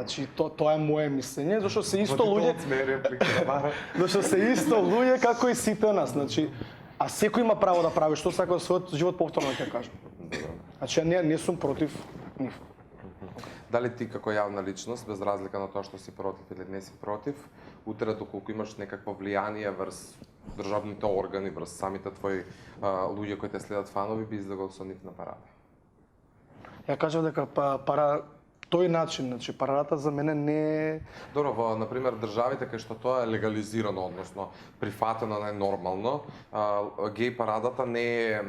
значи тоа е мое мислење, зашто се исто луѓе, сме реплики да бара. зашто се исто луѓе како и сите нас, значи а секој има право да прави што сака во својот живот, повторно ќе кажам. Значи ја не сум против нив. Дали ти како јавна личност, без разлика на тоа што си против или не си против, утре доколку имаш некакво влијание врз државните органи, врз самите твои луѓе кои те следат фанови, би излегол со нив на парада? Ја кажам дека тој начин, значи парадата за мене не е... Добро, во например државите кај што тоа е легализирано, односно прифатено најнормално, геј парадата не е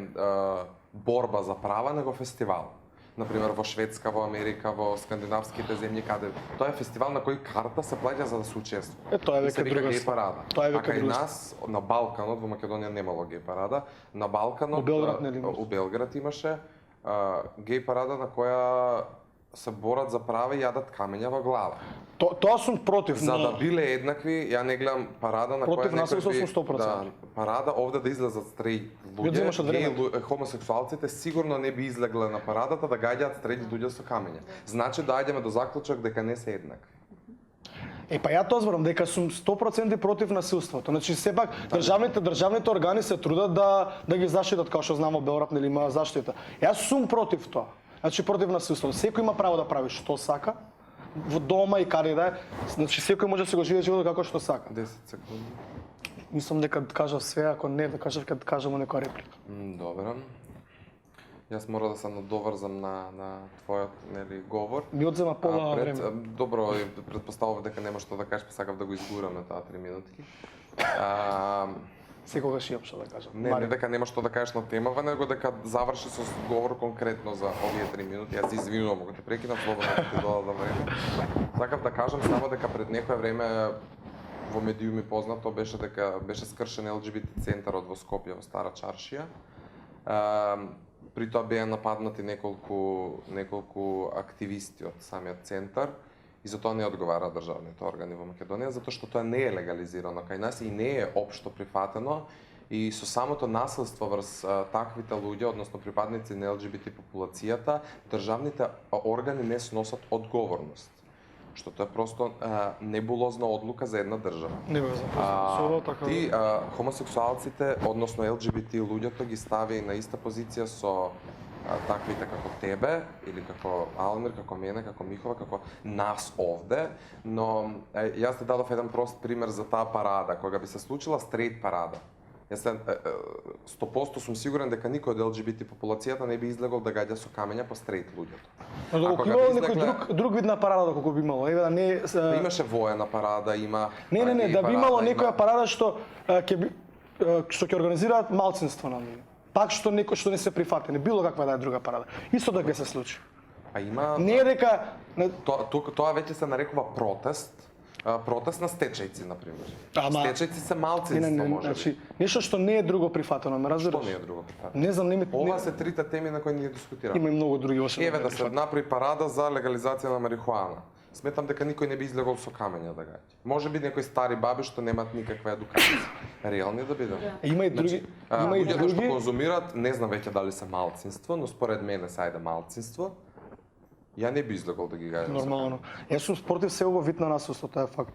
борба за права, него фестивал. Например, во Шведска, во Америка, во скандинавските земји, каде тоа е фестивал на кој карта се плаќа за да се учествува. Тоа е веќе друга геј парада. Тоа е а веќе кај друга нас на Балканот, во Македонија немало геј парада, на Балканот У Белград нели имаше? у Белград имаше геј парада на која се борат за права и јадат камења во глава. Тоа сум против, За да но биле еднакви, ја не гледам парада на Против која насилство некој сум 100%. да, парада овде да излезат стрејт Ги земаш од луѓе, времето. хомосексуалците сигурно не би излегле на парадата да гаѓаат стрејт луѓе со камења. Значи доаѓаме до заклучок дека не се еднакви. па ја тоа зборам дека сум 100% против насилството. Значи сепак државните органи се трудат да ги заштитат, како што знам во Белград нели има заштита. Јас сум против тоа. Значи против насилството. Секој има право да прави што сака во дома и каде да е. Значи секој може да се го живее животот како што сака. 10 секунди. Мислам дека кажав све, ако не да кажав кога кажам некоја реплика. Добро. Јас мора да се надоврзам на твојот нели говор. Ми одзема пола време. Добро, претпоставував дека нема што да кажеш, па сакав да го изгураме таа 3 минутки. Секогаш имам што да кажам. Не дека нема што да кажеш на темава, него дека заврши со говор конкретно за овие 3 минути. Јас се извинувам ако те прекинав, слободно да ти додадам време. Сакав да кажам само дека пред некое време во медиуми познато беше скршен ЛГБТ центарот во Скопје, во Стара Чаршија. При тоа беа нападнати неколку активисти од самиот центар и за тоа не одговара државните органи во Македонија, затоа што тоа не е легализирано кај нас и не е општо прифатено и со самото насилство врз таквите луѓе, односно припадници на ЛГБТ популацијата, државните органи не сносат одговорност. Што тоа е просто небулозна одлука за една држава. Не бе запознат. Така. Ти хомосексуалците, односно ЛГБТ луѓето ги стави на иста позиција со таквите како тебе или како Алмир, како мене, како Михова, како нас овде, но јас ти дадов еден прост пример за таа парада, кога би се случила стрейт парада. Јас 100% сум сигурен дека никој од ЛГБТ популацијата не би излегол да гаѓа со камења по стрейт луѓето. Но доколку имало некој друг вид на парада доколку би имало, еве да не имаше воена парада, има Не, да би имало некоја парада што ќе организираат малцинство на луѓе. Пак што некој што не се прифатени, било каква да е друга парада. Исто така се случи. А има Не е дека тоа веќе се нарекува протест. Протест на стечајци, например. Стечајци се малцинство, може би. Значи, нешто што не е друго прифатено, ме разбираш? Што не е друго прифатено? Не знам, Ова се трите теми на кои ние дискутираме. Има и многу други освен. Еве да се направи парада за легализација на марихуана. Сметам дека никој не би излегол со камења да гаѓа. Може би некои стари баби што немаат никаква едукација. Реални да бидат. Има и други, има и луѓето што други. конзумираат, не знам веќе дали се малцинство, но според мене се ајде малцинство. Ја не би излегол да ги гаѓам. Нормално. Јас сум против секој вид на насилство, тоа е факт.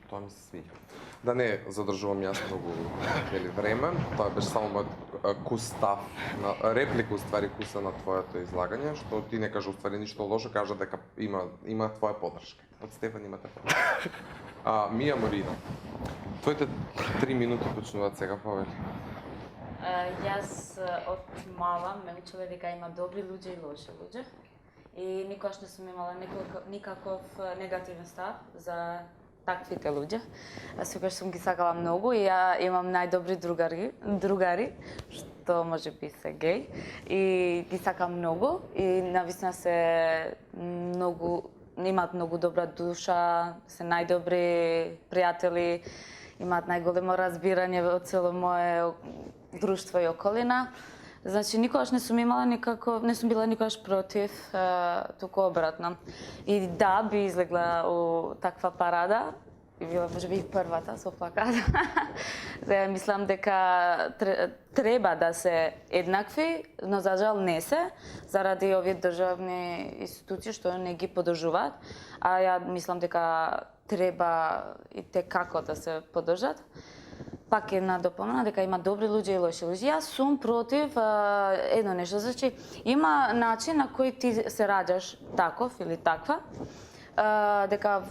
Тоа ми се свиѓа. Да не задржувам јас многу време, тоа беше само мојот кустав, реплика уствари куса на твоето излагање, што ти не кажа уствари ништо лошо, кажа дека има твоја поддршка. Од Стефан имате поддршка. Мија Морина, твоите 3 минути почнуваат сега, повели. Јас од мала ме учеле дека има добри луѓе и лоши луѓе. И никогаш не сум имала никаков негативен став за таквите луѓе. Секогаш сум ги сакала многу и ја имам најдобри другари, што може би се геј. И ги сакам многу и навистина се многу, имаат многу добра душа, се најдобри пријатели, имаат најголемо разбирање во цело мое друштво и околина. Значи, никогаш не сум била никогаш против, туку обратно. И да, би излегла у таква парада, и била можеби и првата со плакат. Мислам дека треба да се еднакви, но за жал не се, заради овие државни институции што не ги подржуваат, а ја мислам дека треба и те како да се подржат. Пак една допомена дека има добри луѓе и лоши луѓе. Јас сум против едно нешто, значи има начин на кој ти се раѓаш таков или таква, дека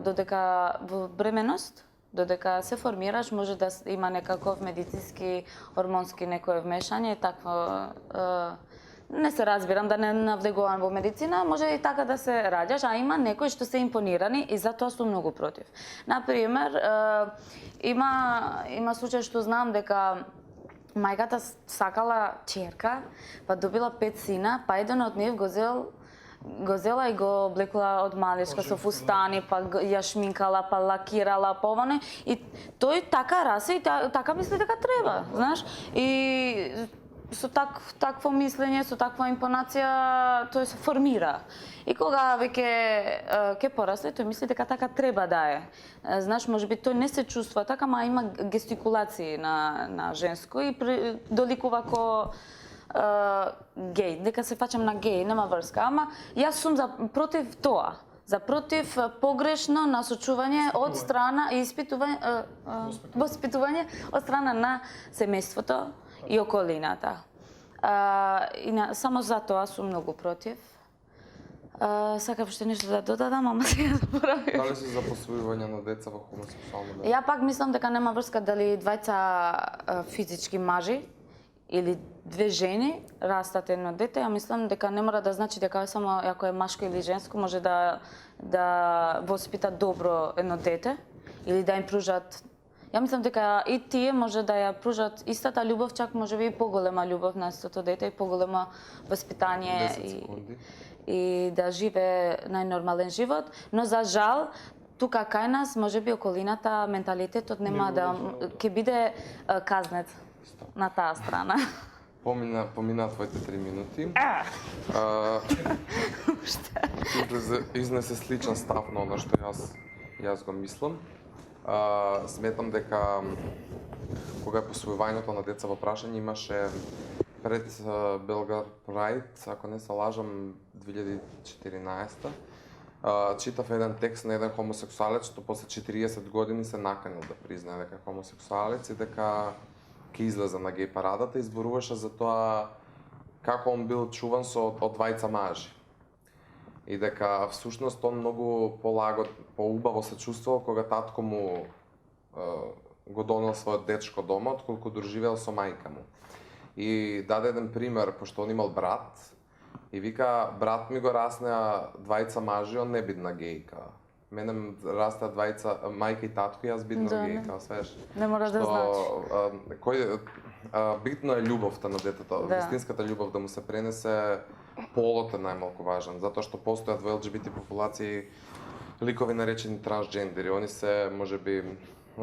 додека во бременост, додека се формираш, може да има некаков медицински, хормонски некое вмешање, такво не се разбирам, да не навлегувам во медицина, може и така да се раѓаш, а има некои што се импонирани и затоа сум многу против. Например, има случај што знам дека мајката сакала ќерка, па добила 5 сина, па еден од нив го зела и го облекла од малечка со фустани, па ја шминкала, па лакирала, па овоне. И тој така расе и така мисли дека треба, знаеш? И со такво мислење, со таква импонација, тој се формира. И кога веќе ќе порасне, тој мисли дека така треба да е. Знаеш, можеби тој не се чувства така, ама има гестикулации на женско и доликува ко геј, дека се фаќам на геј, нема врска. Ама јас сум против тоа. За против погрешно насочување од страна и воспитување од страна на семејството и околината. Само за тоа сум многу против. Сакав уште нешто да додадам, ама сега заборавив. Дали си за посвојување на деца во хомосексуално брак? Ја пак мислам дека нема врска дали двајца физички мажи или две жени растат едно дете. Ја мислам дека не мора да значи дека само ако е машко или женско може да воспита добро едно дете или да им пружат. Ја мислам дека и тие може да ја пружат истата љубов, чак можеби и поголема љубов на истото дете и поголема воспитание и да живее најнормален живот, но за жал тука кај нас можеби околината, менталитетот нема да ќе биде казнет на таа страна. Помина твоите 3 минути. Изнесе сличен став на оно што јас го мислам. Сметам дека кога е посвојувањето на деца во прашање имаше пред Белгар Прайд, ако не се лажам, 2014 читав еден текст на еден хомосексуалец што после 40 години се наканил да признае дека е хомосексуалец и дека ќе излезе на геј парадата и зборуваше за тоа како он бил чуван од двајца мажи. И дека всушност он многу поубаво се чувствувал кога татко му го донел својот дечко дома, отколку доживеал со мајка му. И даде еден пример, пошто он имал брат, и вика, брат ми го раснеа двајца мажи, он не бидна гејка. Мене растеа двајца, мајка и татко, и јас бидна гејка, свеш. Не мора да значи. Битно е љубовта на детето, вистинската љубов да му се пренесе, полот е најмалку важен, затоа што постојат во ЛГБТ популации ликови наречени трансджендери, они се можеби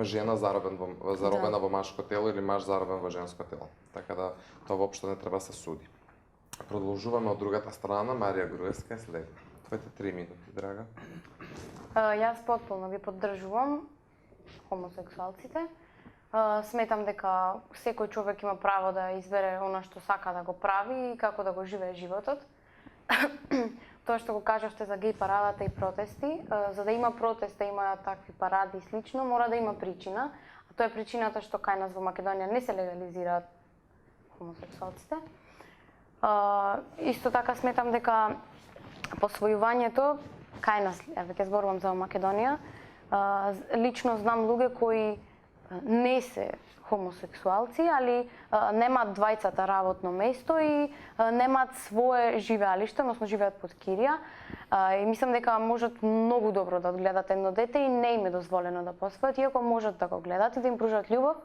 жена заробена во машко тело или маж заробен во женско тело. Така да тоа воопшто не треба се суди. Продолжуваме од другата страна, Марија Груевска след. Твоите 3 минути, драга. Јас потполно ги поддржувам хомосексуалците. Сметам дека секој човек има право да избере она што сака да го прави и како да го живее животот. Тоа што го кажавте за геј парадата и протести, за да има протест, да има такви паради и слично, мора да има причина. А тоа е причината што кај нас во Македонија не се легализираат хомосексуалците. Исто така сметам дека посвојувањето кај нас, ќе зборувам за Македонија, лично знам луѓе кои не се хомосексуалци, али немаат двајцата работно место и немаат свое живеалиште, односно живеат под кирија. И мислам дека можат многу добро да одгледат едно дете и не им е дозволено да посвојат, иако можат да го гледат и да им пружат љубов.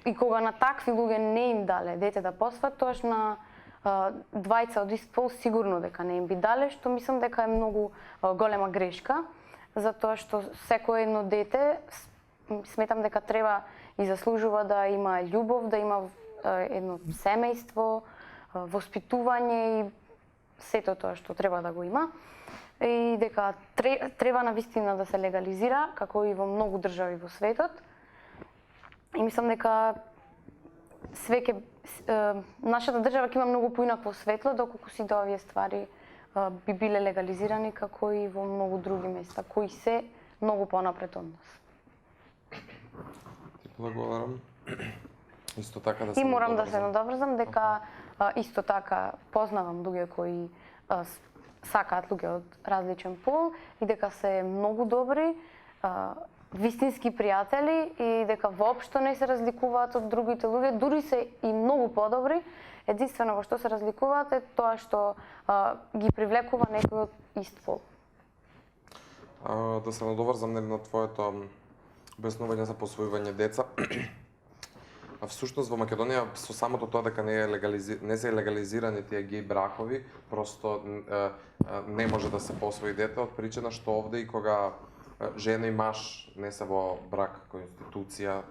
И кога на такви луѓе не им дале дете да посвојат, тоаш на двајца од ист пол сигурно дека не им би дале, што мислам дека е многу голема грешка, затоа што секое едно дете сметам дека треба и заслужува да има љубов, да има едно семејство, воспитување и сето тоа што треба да го има и дека треба навистина да се легализира, како и во многу држави во светот. И мислам дека нашата држава ќе има многу поинакво светло доколку сите овие ствари би биле легализирани како и во многу други места кои се многу понапред од нас. Ти благодарам. Исто така да се И морам да се надоврзам дека исто така познавам луѓе кои сакаат луѓе од различен пол и дека се многу добри, вистински пријатели и дека воопшто не се разликуваат од другите луѓе, дури се и многу подобри. Единствено во што се разликуваат е тоа што ги привлекува некој од ист пол. Да се надоврзам на твоето објаснување за посвојување деца. Всушност во Македонија со самото тоа дека не се легализирани тие геј бракови, просто не може да се посвои дете од причина што овде и кога жена и маж не се во брак кој институција,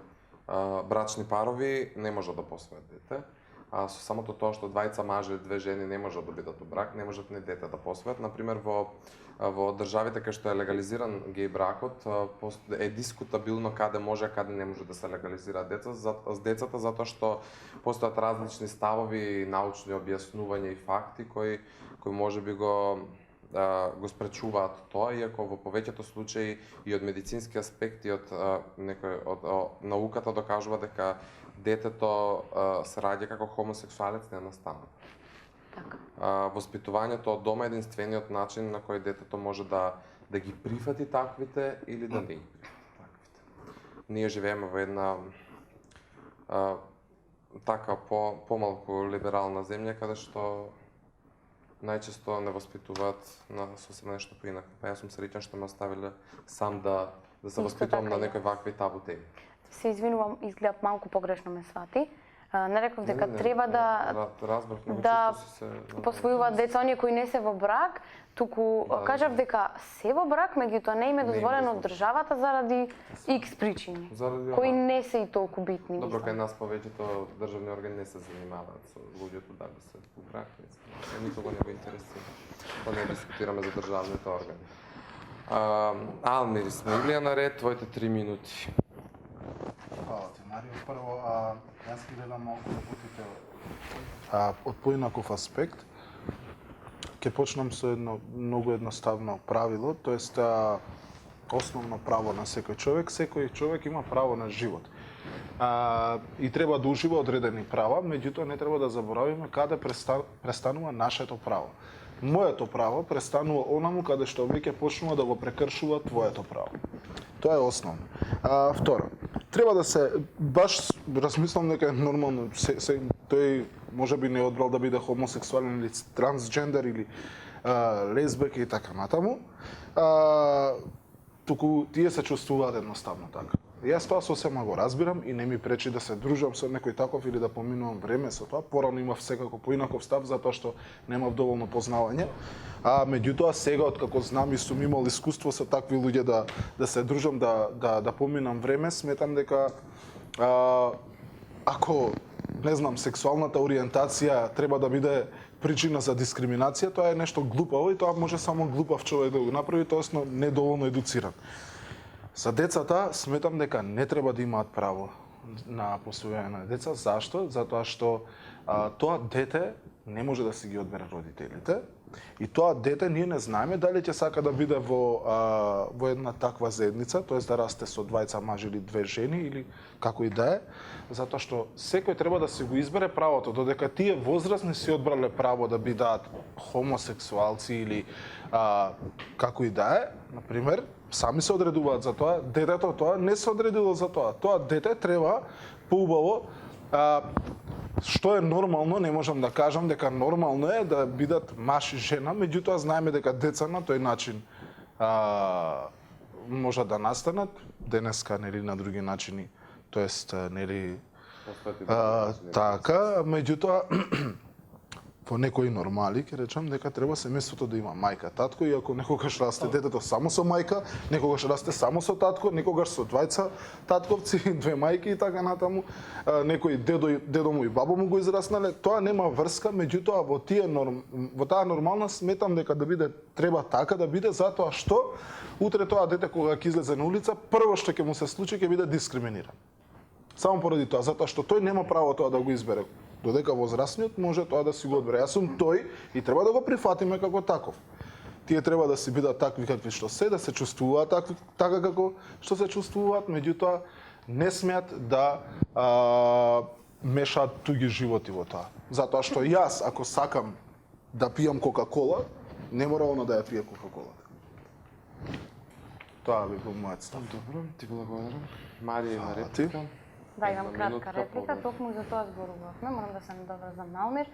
брачни парови не може да посвојат дете. А со самото тоа што двајца мажи или две жени не можат да бидат во брак, не можат ни дете да посвојат. Например, во државите кај што е легализиран геј бракот, е дискутабилно каде може, а каде не може да се легализира децата, затоа што постојат различни ставови, научни објаснувања и факти кои можеби го спречуваат тоа, иако во повеќето случаи и од медицински аспект и од науката докажува дека детето се раѓа како хомосексуалец не настанува. Така. Воспитувањето од дома е единствениот начин на кој детето може да ги прифати таквите или да не ги прифати таквите. Ние живееме во една така помалку либерална земја каде што најчесто не воспитуваат на сосема нешто поинако. Па јас сум среќен што ме оставиле сам да се воспитувам на некои вакви табу теми. Се извинувам, изгледа малку погрешно ме свати. Не реков дека треба да посвојуваат деца оние кои не се во брак, туку кажав дека се во брак, меѓутоа не им е дозволено од државата заради X причини, кои не се и толку битни. Добро, кај нас повеќето државни органи не се занимаваат со луѓето дали се во брак, никого не го интересира. Па не дискутираме за државните органи. Алмир, сме ли на ред твоите 3 минути? Фала ти, Марио. Прво, јас ги гледам малку да путите од поинаков аспект. Ќе почнам со едно многу едноставно правило, тоест основно право на секој човек. Секој човек има право на живот. И треба да ужива одредени права, меѓутоа не треба да заборавиме каде престанува нашето право. Моето право престанува онаму каде што веќе почнува да го прекршува твоето право. Тоа е основно. Второ, треба да се, баш размислам дека е нормално, тој можеби не одбрал да биде хомосексуален или трансджендер или лесбека и така натаму, туку тие се чувствуваат едноставно така. Јас тоа сосема го разбирам и не ми пречи да се дружам со некој таков или да поминувам време со тоа. Порано имав секако поинаков став затоа што немав доволно познавање. Меѓутоа сега откако знам и сум имал искуство со такви луѓе да се дружам, да поминам време, сметам дека ако не знам сексуалната ориентација треба да биде причина за дискриминација, тоа е нешто глупаво и тоа може само глупав човек да го направи, тоесно недоволно едуциран. За децата сметам дека не треба да имаат право на посвојување на деца. Зашто? Затоа што тоа дете не може да си ги одбере родителите и тоа дете ние не знаеме дали ќе сака да биде во една таква заедница, тоест да расте со двајца мажи или две жени или како и да е, затоа што секој треба да си го избере правото, додека тие возрастни си одбрале право да бидат хомосексуалци или како и да е, например, сами се одредуваат за тоа, детето тоа не се одредило за тоа. Тоа дете треба поубаво, што е нормално, не можам да кажам дека нормално е да бидат маж и жена, меѓутоа знаеме дека деца на тој начин можат да настанат, денеска нели на други начини, тоест нели така, меѓутоа по некои нормали, ќе речам дека треба семејството да има мајка, татко, и ако некогаш расте детето само со мајка, некогаш расте само со татко, некогаш со двајца татковци, две мајки и така натаму, некој дедо му и бабо му го израснале, тоа нема врска, меѓутоа во таа нормалност сметам дека да биде треба така да биде, затоа што утре тоа дете кога ќе излезе на улица, прво што ќе му се случи ќе биде дискриминиран. Само поради тоа, затоа што тој нема право тоа да го избере. Додека возрастниот може тоа да си го одбере. Јас сум тој и треба да го прифатиме како таков. Тие треба да си бидат такви какви што се, да се чувствуваат така како што се чувствуваат, меѓутоа не смеат да мешаат туѓи животи во тоа. Затоа што јас ако сакам да пијам Кока-кола, не мора она да ја пие Кока-кола. Тоа би бил мојот став. Добро, ти благодарам. Марија има Фала ти. реплика. Да, имам Една кратка минутка, реплика, повеќе. токму за тоа зборувавме, морам да се надоврзам на Алмир.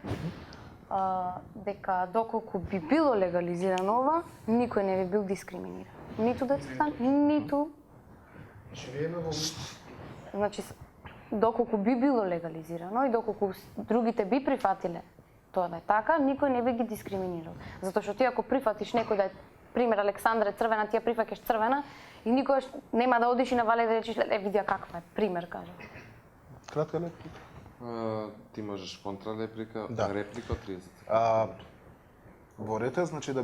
Дека доколку би било легализирано ова, никој не би бил дискриминиран. Ниту децата, ниту... Значи, доколку би било легализирано и доколку другите би прифатиле тоа да е така, никој не би ги дискриминирал. Затоа што ти ако прифатиш некој да е, пример Александра е црвена, ти ја прифаќаш црвена и никогаш нема да одиш и на Вале да речеш видя каква е, пример кажам. Кратка реплика. Ти можеш контра реплика, Да. реплика од 30 секунди. Борете, значи да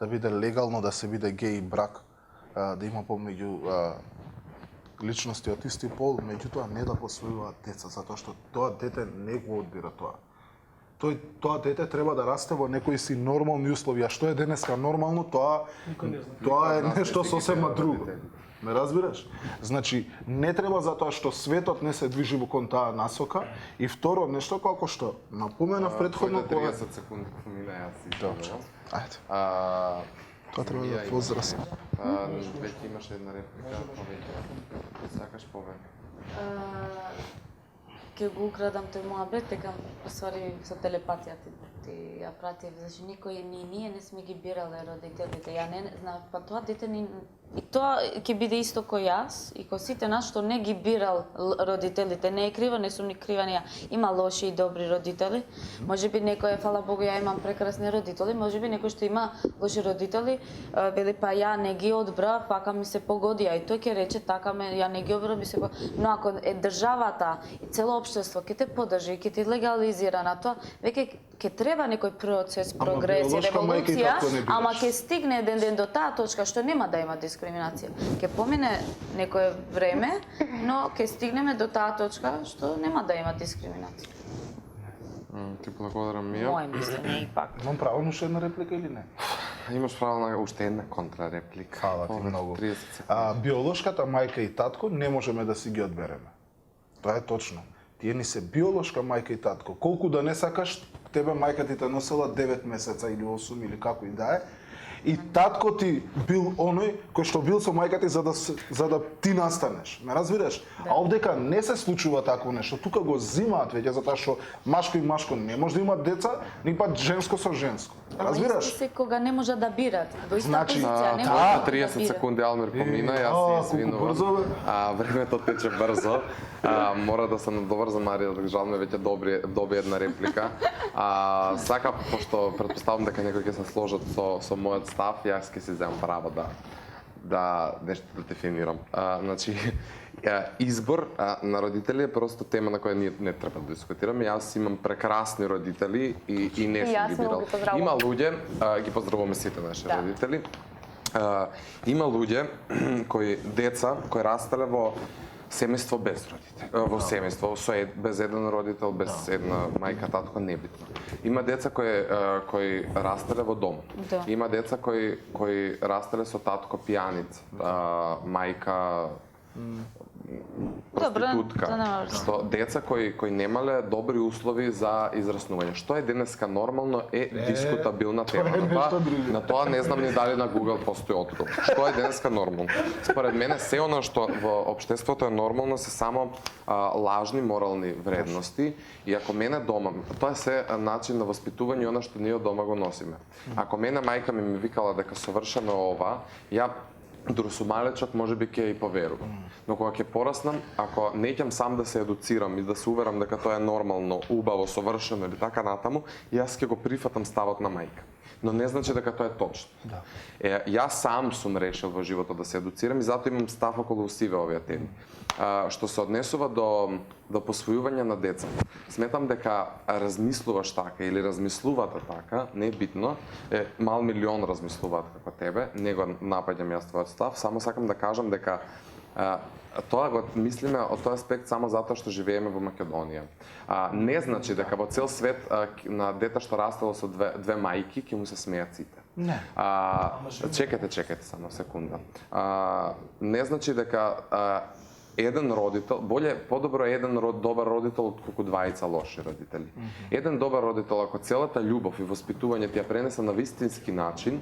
биде легално да се биде геј брак, да има помеѓу личности од исти пол, меѓутоа не да посвојуваат деца, затоа што тоа дете не го одбира тоа. Тоа дете треба да расте во некои си нормални услови, а што е денеска нормално, тоа е нешто сосема друго. Ме разбираш? Значи, не треба затоа што светот не се движи во кон таа насока, и второ, нешто како што напоменав претходно, Твоите 30 секунди помина, јас си Добро. Ајде. Тоа треба Мија да има возрастам. Веќе имаше една реплика, повеќе. Сакаш повеќе? Ќе го украдам тој муабет, дека ствари со телепатија ти ја пратив, значи никој ние не сме ги бирале родителите. Ја не знам, па тоа дете ни и тоа ќе биде исто кој јас и кој сите нас што не ги бирал родителите. Не е крива, не сум ни крива ни ја. Има лоши и добри родители. Можеби некој фала Богу, ја имам прекрасни родители, можеби некој што има лоши родители, вели па ја не ги одбрав, пака ми се погоди, а и тој ќе рече така ја не ги одбрав, ми се но ако е државата и цело општество ќе те поддржи, ќе ти легализира на тоа, веќе ќе треба некој процес, прогрес, биолошка мајка и револуција, татко не бираш. ама ќе стигне еден ден до таа точка што нема да има дискриминација. Ќе помине некое време, но ќе стигнеме до таа точка што нема да има дискриминација. Ти благодарам, Мија. Моје мислење ипак. Имам право на уште една реплика или не? Имаш право на уште една контра реплика. Фала ти Повеќе, многу. 30 секунди. Биолошката мајка и татко не можеме да си ги одбереме. Тоа е точно. Тие ни се биолошка мајка и татко. Колку да не сакаш, тебе мајка ти те носела 9 месеца или 8 или како и да е. И татко ти бил оној кој што бил со мајка ти за да ти настанеш. Ме разбираш? А овдека не се случува такво нешто. Тука го зимаат веќе затоа што машко и машко не може да имаат деца, ни пат женско со женско. Разбираш? Ама се кога не може да бират. Во иста Значи, позиција не Тоа може да 30 бира. секунди Алмир помина, јас колку се извинувам. брзо, бе. Времето тече брзо. Мора да се надоврзам, Марија, да жалме веќе доби една реплика. Сакав, пошто претпоставам дека некои ќе се сложат со мојот став, јас ќе си земам право да нешто да дефинирам. Значи, избор на родители е просто тема на која ние не треба да дискутираме. Јас имам прекрасни родители и не сум јас ги многу бирал. ги поздравувам. Има луѓе, ги поздравуваме сите наши Да. родители. Има луѓе деца кои растеле во семејство без родител, во семејство без еден родител, без една мајка, татко, небитно. Има деца кои растеле во дом. Да. Има деца кои растеле со татко пијаница, мајка проститутка. тоа нема врска. Деца кои немале добри услови за израснување. Што е денеска нормално е дискутабилна тема. тоа е нешто друго. На тоа не знам ни дали на Google постои одговор. Што е денеска нормално? Според мене се оно што во општеството е нормално се само лажни морални вредности, и ако мене дома, тоа е се начин на воспитување она што ние од дома го носиме. Ако мене мајка ми викала дека совршено ова, ја дури су малечок можеби ќе и поверувам. Но кога ќе пораснам, ако неќам сам да се едуцирам и да се уверам дека тоа е нормално, убаво, совршено или така натаму, јас ќе го прифатам ставот на мајка. Но не значи дека тоа е точно. Да. Јас сам сум решил во животот да се едуцирам и затоа имам став околу сиве овие теми. Што се однесува до посвојување на деца. Сметам дека размислуваш така или размислувате така, не е битно, мал милион размислуваат како тебе, не го напаѓам јас твојот став, само сакам да кажам дека тоа го мислиме од тој аспект само затоа што живееме во Македонија. Не значи дека во цел свет на дете што растело со две мајки ќе му се смеат сите. Не. Чекајте само секунда. Не значи дека еден родител, подобро е еден добар родител отколку двајца лоши родители. Еден добар родител, ако целата љубов и воспитување ти ја пренесе на вистински начин,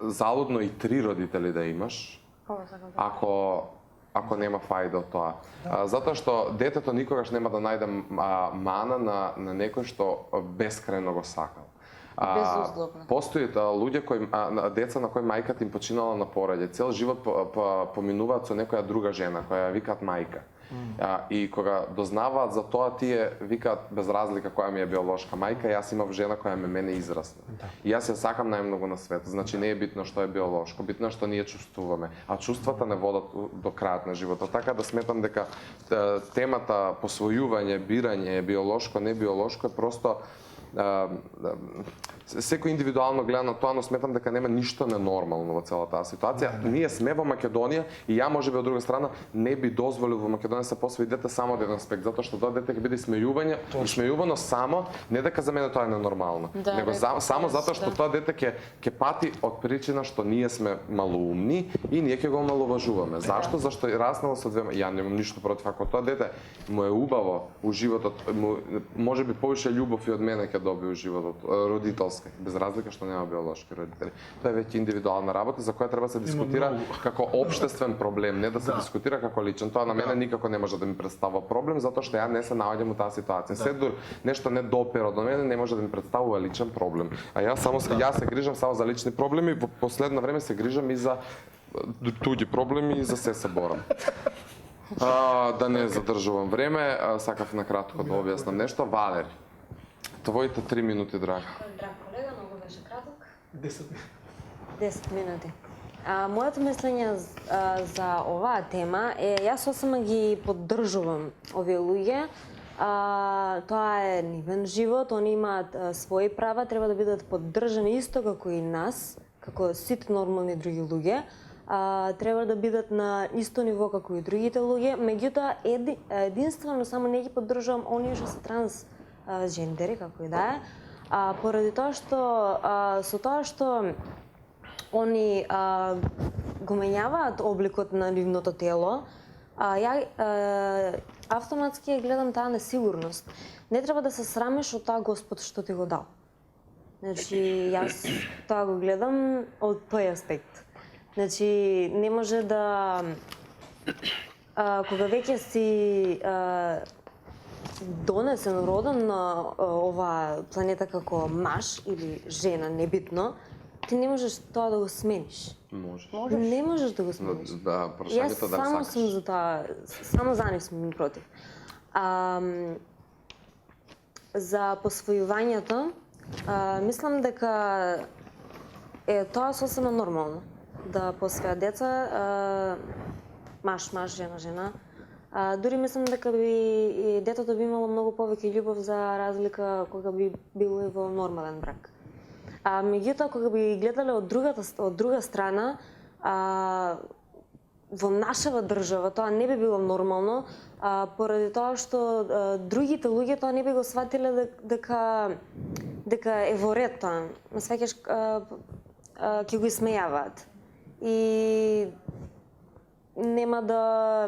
залудно и 3 родители да имаш, ако нема фајда од тоа. Затоа што детето никогаш нема да најде мана на некој што бескрајно го сакал. Безусловно. Постојат луѓе деца на кои мајката им починала на пораѓање, цел живот поминуваат со некоја друга жена која ја викаат мајка. И кога дознаваат за тоа, тие викаат без разлика која ми е биолошка мајка, јас имав жена која мене израсна. И јас ја сакам најмногу на свет. Значи не е битно што е биолошко, битно е што ние чувствуваме, а чувствата не водат до крајот на животот. Така да сметам дека темата посвојување, бирање, биолошко, не биолошко е просто секој индивидуално гледа на тоа, но сметам дека нема ништо ненормално во целата таа ситуација. Ние сме во Македонија и ја можеби од друга страна не би дозволил во Македонија се посвои дете само од еден аспект, затоа што тоа дете ќе биде смејувано само, не дека за мене тоа е ненормално, него само затоа што тоа дете ќе пати од причина што ние сме малоумни и ние ќе го омаловажуваме. Зашто? Зашто раснало со две, ја немам ништо против ако тоа дете му е убаво у животот, можеби повише љубов и од мене ќе доби у животот, родителска, без разлика што нема биолошки родители. Тоа е веќе индивидуална работа за која треба да се дискутира како општествен проблем, не да се дискутира како личен. Тоа на мене никако не може да ми представува проблем, затоа што ја не се наоѓам у таа ситуација. Седур нешто не допира до мене, не може да ми представува личен проблем. А јас се грижам само за лични проблеми, во последно време се грижам и за туѓи проблеми и за се борам. Да не задржувам време, сакав на кратко да објаснам нешто. Валери, твоите 3 минути, драга. Драг колега, многу беше краток. 10 минути. Моето мислење за оваа тема е, јас осама ги поддржувам овие луѓе. Тоа е нивен живот, они имаат своји права, треба да бидат поддржани исто како и нас, како сите нормални други луѓе. Треба да бидат на исто ниво како и другите луѓе, меѓутоа единствено само не ги поддржувам оние што се трансжендери, како и да е, поради тоа што со тоа што они го менјаваат обликот на нивното тело, ја автоматски ја гледам таа несигурност. Не треба да се срамиш од таа Господ што ти го дал. Значи, јас тоа го гледам од тој аспект. Значи, не може да кога веќе си донесен, роден на оваа планета како маж или жена, небитно, ти не можеш тоа да го смениш. Можеш. Не можеш да го смениш. Да, прашањето да само сакаш. сум за тоа, само за нив сум против. За посвојувањето, мислам дека е тоа сосема нормално да посвојат деца, маж, жена. Дури мислам дека би детето би имало многу повеќе љубов за разлика кога би било и во нормален брак. Меѓутоа, кога би гледале од друга страна, во нашава држава тоа не би било нормално, поради тоа што другите луѓе тоа не би го сватиле дека е во ред тоа. Ме сваќаш, ќе го исмејаваат. И нема да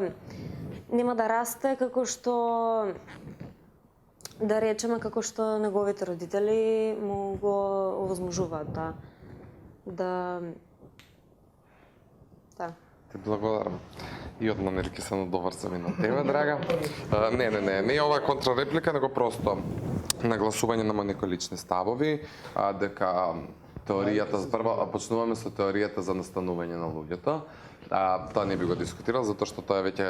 расте како што, да речеме, како што неговите родители му го овозможуваат да. Ти благодарам. И од манерки се надоврзам и на тебе, драга. Не е ова контрареплика, него просто нагласување на некои лични ставови, дека теоријата, прво почнуваме со теоријата за настанување на луѓето. Тоа не би го дискутирал, затоа што тоа е веќе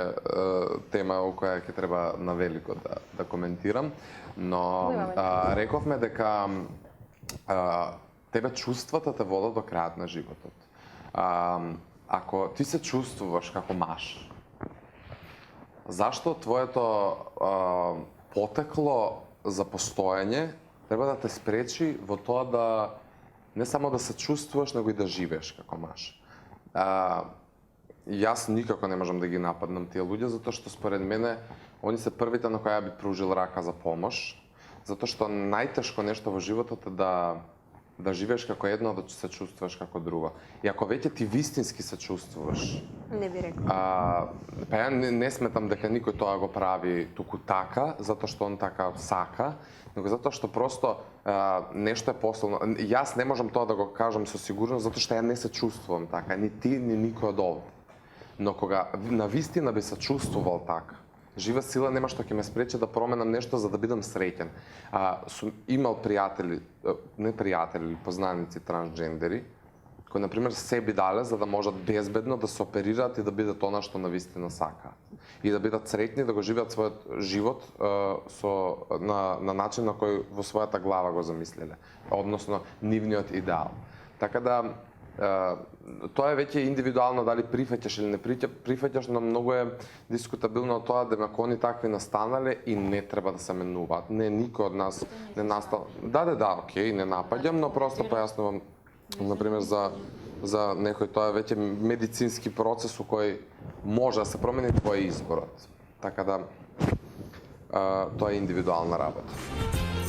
тема у која ќе треба на велико да коментирам. Но рековме дека тебе чувствата те водат до крајот на животот. Ако ти се чувствуваш како маж, зашто твоето потекло за постоење треба да те спречи во тоа да не само да се чувствуваш, него и да живееш како маж. Јас никако не можам да ги нападнам тие луѓе, затоа што според мене они се првите на кои ја би пружил рака за помош, затоа што најтешко нешто во животот е да живееш како едно, да се чувствуваш како друго. И ако веќе ти вистински се чувствуваш, Не би рекол. па ја не сметам дека никој тоа го прави туку така, затоа што он така сака, него затоа што просто нешто е пословно. Јас не можам тоа да го кажам со сигурност, затоа што ја не се чувствувам така, ни ти, ни никој од овде. Но кога на вистина би се чувствувал така, жива сила нема што ќе ме спречи да променам нешто за да бидам среќен. Сум имал пријатели, не пријатели, познаници трансджендери, кои, например, се би дале за да можат безбедно да се оперираат и да бидат она што навистина сакаат. И да бидат среќни, да го живеат својот живот на начин на кој во својата глава го замислиле. Односно, нивниот идеал. Така да, тоа е веќе индивидуално дали прифаќаш или не прифаќаш, но многу е дискутабилно тоа дека ако они такви настанале и не треба да се менуваат. Не, никој од нас не настал. Да, окей, не напаѓам, но просто појаснувам, например, за некој тоа е веќе медицински процес у кој може да се промени твој изборот. Така да, тоа е индивидуална работа.